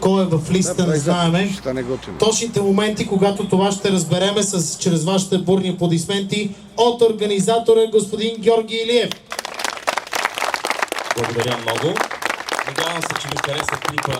Кой е в листа, не знаеме. Точните моменти, когато това ще разбереме чрез вашите бурни аплодисменти от организатора господин Георги Илиев. Благодаря много. Надявам се, че ви хареса клипа,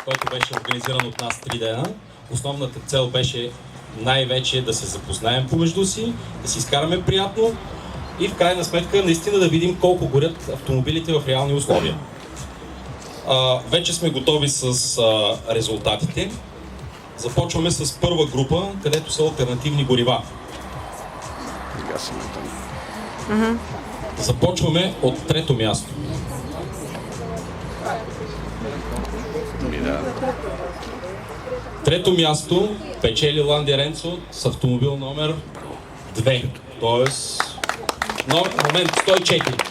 който беше организиран от нас 3 дена. Основната цел беше най-вече да се запознаем помежду си, да си изкараме приятно и в крайна сметка наистина да видим колко горят автомобилите в реални условия. Вече сме готови с резултатите. Започваме с първа група, където са алтернативни горива. Започваме от трето място. Трето място печели Ландия Ренцо с автомобил номер 2, т.е. момент 104.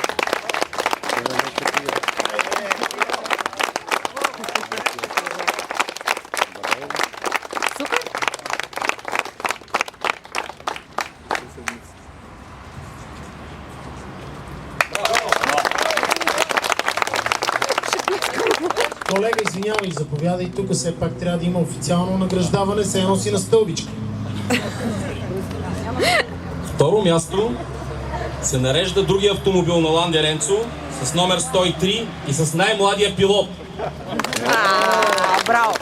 Колега, извинявай, заповядай, тук все пак трябва да има официално награждаване, се носи на стълбичка. Второ място се нарежда другия автомобил на Ландия Ренцо с номер 103 и с най-младия пилот. Браво!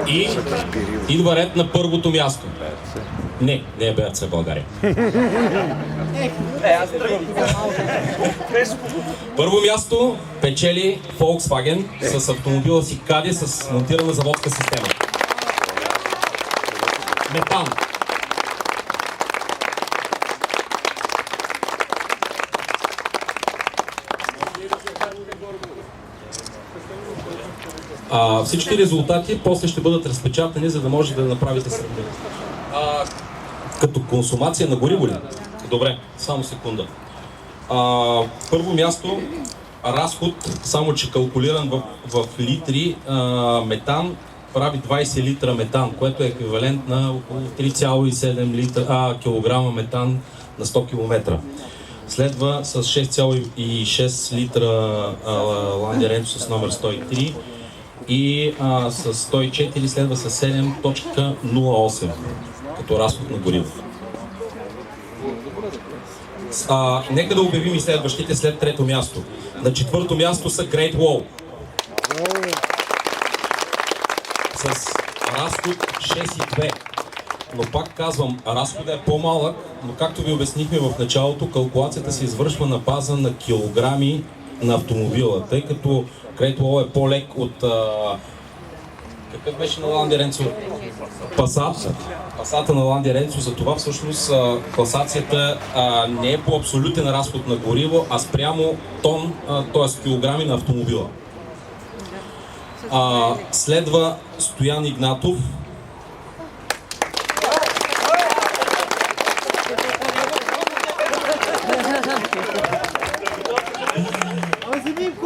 И идва ред на първото място. Не е БРЦ България. Първо място печели Volkswagen с автомобила си Кади с монтирана заводска система. Метан. Всички резултати после ще бъдат разпечатани, за да може да направите сравнение. Като консумация на гориво ли? Добре, само секунда. Първо място, разход, само че калкулиран в литри, метан прави 20 литра метан, което е еквивалент на около 3,7 килограма метан на 100 км. Следва с 6,6 литра Ландия Ренцо с номер 103 и с 104 следва с 7,08 като разход на гориво. Нека да обявим и следващите след трето място. На четвърто място са Great Wall с разход 6,2. Но пак казвам, разходът е по-малък, но както ви обяснихме в началото, калкулацията се извършва на база на килограми на автомобила, тъй като Great Wall е по-лек от какъв беше на Ландия Ренцо? Пасата на Ландия Ренцо, за това всъщност класацията не е по абсолютен разход на гориво, а спрямо тон, т.е. килограми на автомобила. Следва Стоян Игнатов.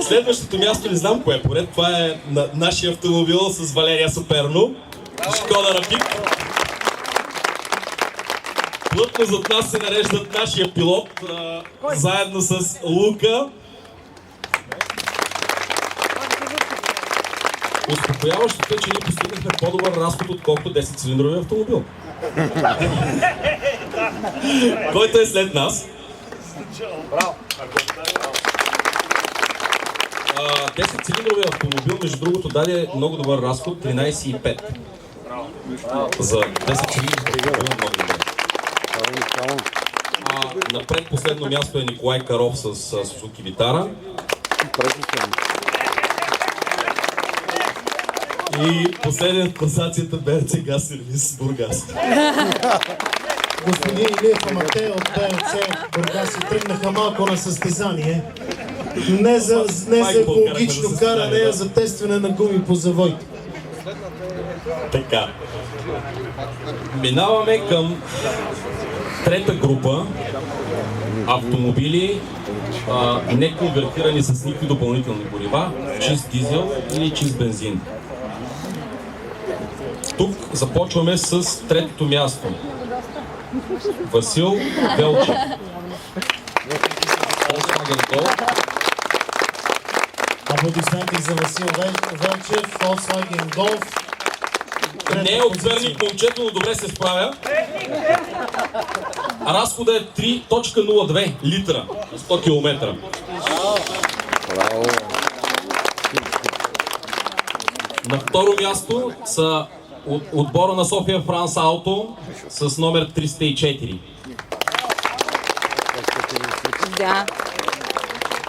Следващото място не знам кое е поред. Това е на нашия автомобил с Валерия Саперно. Шкода Рапид. Плътно зад нас се нареждат нашия пилот, заедно с Лука. Успокояващото е, че ние постигнахме по-добър разход, отколкото 10-цилиндрови автомобил. Който е след нас. 10-цилиндровия автомобил, между другото, даде много добър разход, 13,5. За 10-цилиндрови автомобил много добър. На предпоследно място е Николай Каров с Сузуки Витара. И последен в класацията БРЦ Газ Сервис Бургас. Господин Илиев, ама те от БРЦ Бургас си тръгнаха малко на състезание. Не за екологично каране, а за тестване на гуми по завойки. Така. Минаваме към трета група автомобили, не конвертирани с никакви допълнителни горива, чист дизел или чист бензин. тук започваме с третото място. Васил Велчев. Volkswagen Golf. Аплодисменти за Васил Велчев, Volkswagen Golf. Не е от Перник момчето, но добре се справя. Разхода е 3.02 литра на 100 км. На второ място са отбора на София Франс Ауто с номер 304. Да.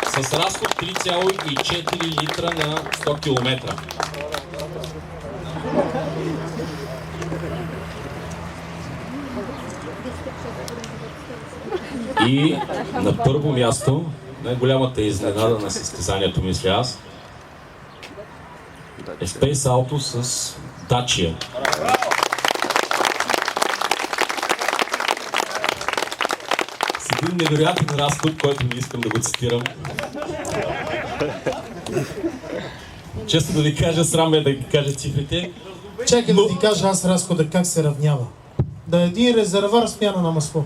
С разход 3,4 литра на 100 км. И на първо място, най-голямата изненада на състезанието, мисля аз, е Space Auto с Dacia. С един невероятен разход, който не искам да го цитирам. Често да ви кажа, срам е да ви кажа цифрите. Чакай да ти кажа аз разхода как се равнява. Да един резервуар с пяна на масло.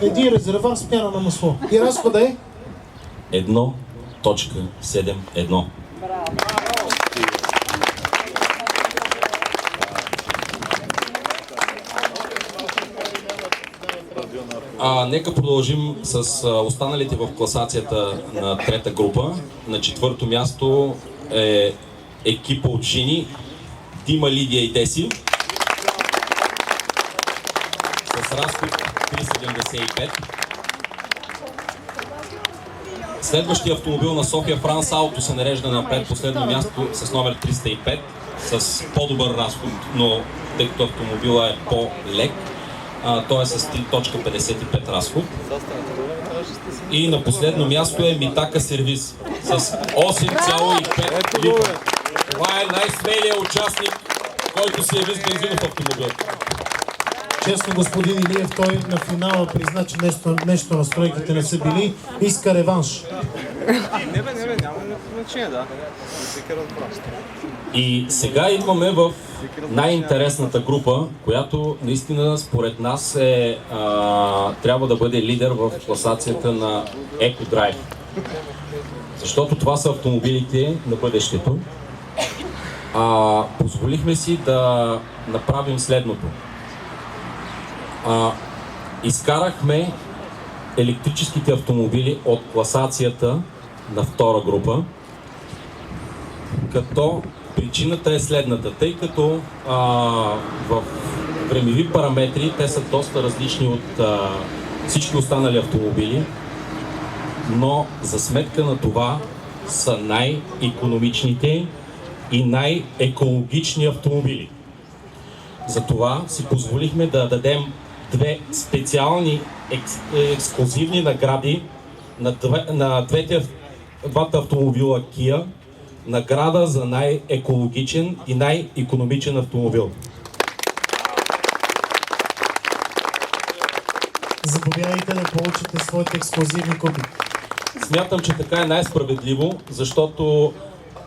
Един резервуар с пяна на масло. И разхода е? 1.71. Нека продължим с останалите в класацията на трета група. На четвърто място е екипа от жени Дима, Лидия и Деси с разход 3,75. Следващия автомобил на София Франс Ауто се нарежда на предпоследно място с номер 305 с по-добър разход, но тъй като автомобила е по-лек, той е с 3.55 разход. И на последно място е Митака сервис с 8,5 литра. Това е най-смелият участник, който се яви с бензинов автомобил. Честно, господин Илиев, той на финала призна, че нещо на стройките не са били. Иска реванш. Не, няма значение, да. И сега идваме в най-интересната група, която наистина според нас трябва да бъде лидер в класацията на EcoDrive. Защото това са автомобилите на бъдещето. Позволихме си да направим следното. Изкарахме електрическите автомобили от класацията на втора група, като причината е следната, тъй като в времеви параметри те са доста различни от всички останали автомобили, но за сметка на това са най-икономичните и най-екологични автомобили. Затова си позволихме да дадем две специални ексклузивни награди на двата автомобила Kia. Награда за най-екологичен и най-икономичен автомобил. Заповядайте да получите своите ексклузивни купи. Смятам, че така е най-справедливо, защото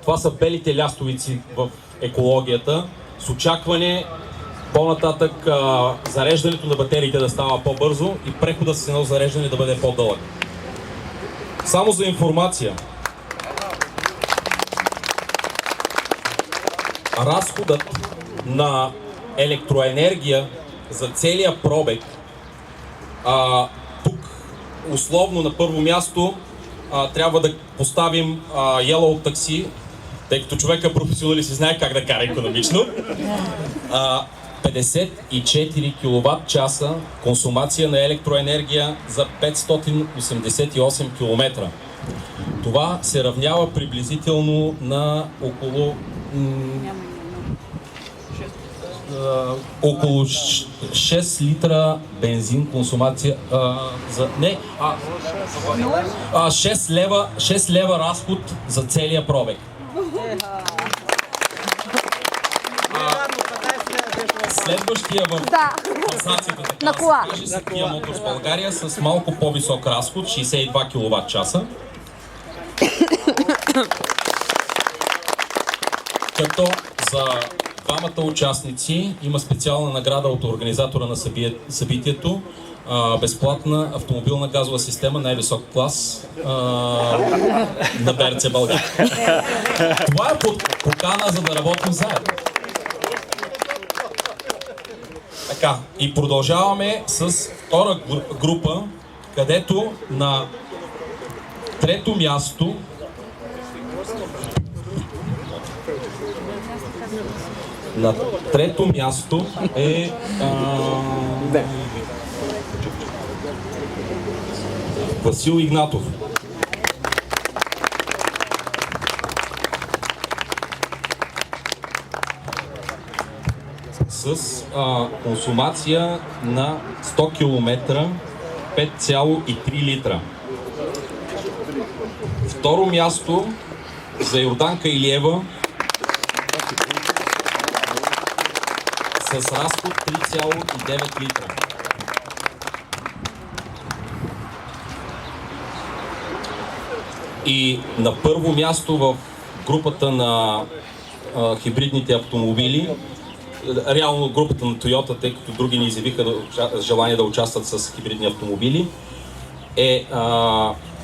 това са белите лястовици в екологията, с очакване по-нататък зареждането на батериите да става по-бързо и преходът с едно зареждане да бъде по-дълъг. Само за информация, разходът на електроенергия за целия пробег, тук условно на първо място трябва да поставим Yellow такси, тъй като човек е професионалист и знае как да кара икономично. 54 кВт часа консумация на електроенергия за 588 км. Това се равнява приблизително на около 6 литра бензин консумация 6 лева разход за целия пробег. Следващия в класацията, така се каже, са Kia Motors България с малко по-висок разход, 62 кВт часа. Като за двамата участници има специална награда от организатора на събитието. Безплатна автомобилна газова система, най-висок клас на БРЦ България. Това е покана, за да работим заедно. Така, и продължаваме с втора група, където на трето място е Васил Игнатов. С консумация на 100 км 5,3 литра. Второ място за Йорданка Илиева с разход 3,9 литра. И на първо място в групата на хибридните автомобили, реално групата на Toyota, тъй като други не изявиха желание да участват с хибридни автомобили, е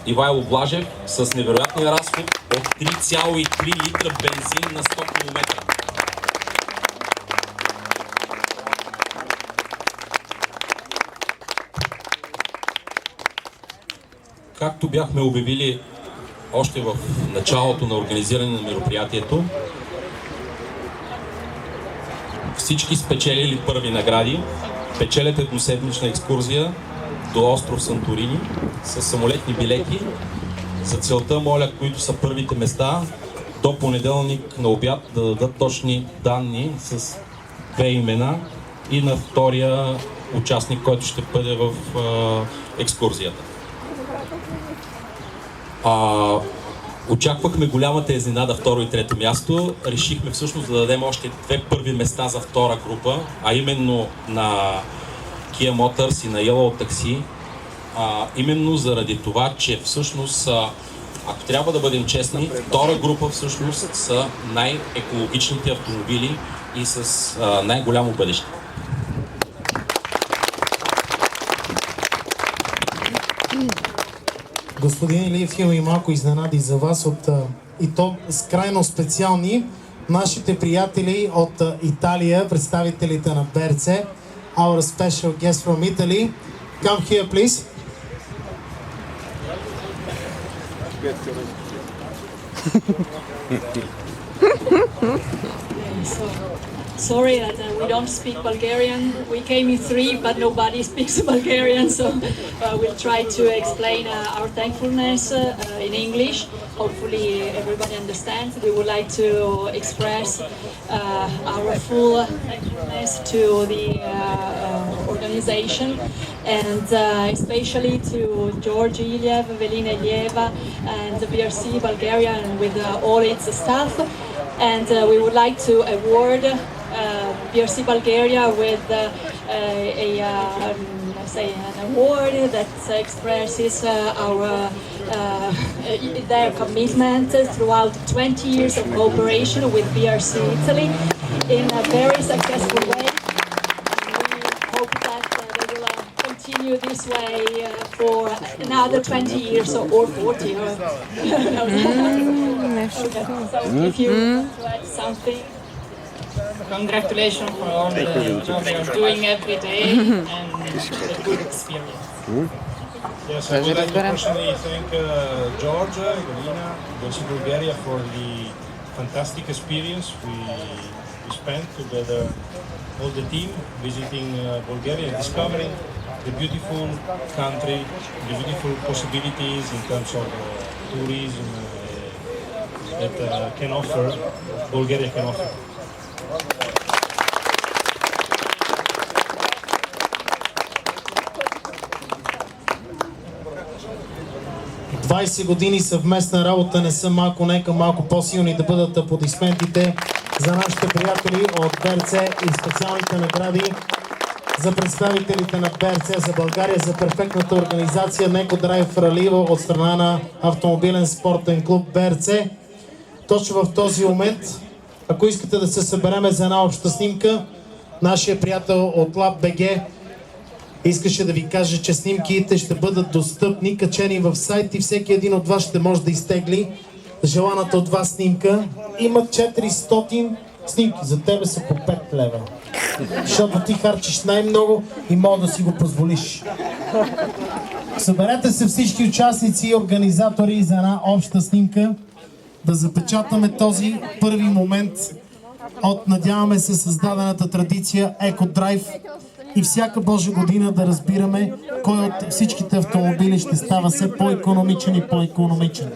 Ивайло Блажев с невероятния разход от 3,3 литра бензин на 100 км. Както бяхме обявили още в началото на организиране на мероприятието, всички спечелили първи награди печелят едноседмична екскурзия до остров Санторини с самолетни билети. За целта моля, които са първите места, до понеделник на обяд да дадат точни данни с две имена и на втория участник, който ще бъде в екскурзията. Очаквахме голямата изненада второ и трето място. Решихме всъщност да дадем още две първи места за втора група, а именно на Kia Motors и на Yellow Taxi. Именно заради това, че всъщност, ако трябва да бъдем честни, втора група всъщност са най-екологичните автомобили и с най-голямо бъдеще. Господин Илиев, има и малко изненади за вас, и то с крайно специални. Нашите приятели от Италия, представителите на БРЦ, our special guest from Italy. Come here, please. Sorry that we don't speak Bulgarian. We came in three, but nobody speaks Bulgarian, so we'll try to explain our thankfulness in English. Hopefully everybody understands. We would like to express our full thankfulness to the organization, and especially to George Iliev, Evelina Ilieva, and the BRC Bulgaria, and with all its staff. And we would like to award BRC Bulgaria with an award that expresses their commitment throughout 20 years of cooperation with BRC Italy in a very successful way. We hope that they will continue this way for another 20 years or 40. Okay. So if you want to add something. Congratulations for all the job they are doing every day and the good experience. Yes, I would like to personally thank George, Galina, BRC Bulgaria for the fantastic experience we spent together, all the team, visiting Bulgaria, discovering the beautiful country, the beautiful possibilities in terms of tourism that Bulgaria can offer. 20 години съвместна работа не са малко, нека малко по-силни да бъдат аплодисментите за нашите приятели от БРЦ и специалните награди за представителите на БРЦ за България за перфектната организация Неко Драйв Раливо от страна на автомобилен спортен клуб БРЦ. Точно в този момент Ако искате да се събереме за една обща снимка, нашия приятел от LabBG искаше да ви каже, че снимките ще бъдат достъпни, качени в сайт и всеки един от вас ще може да изтегли желаната от вас снимка. Има 400 снимки, за тебе са по 5 лева. Защото ти харчиш най-много и мога да си го позволиш. Съберете се всички участници и организатори за една обща снимка, да запечатаме този първи момент от, надяваме се, създадената традиция EcoDrive и всяка Божа година да разбираме кой от всичките автомобили ще става все по-икономичен и по-икономичен.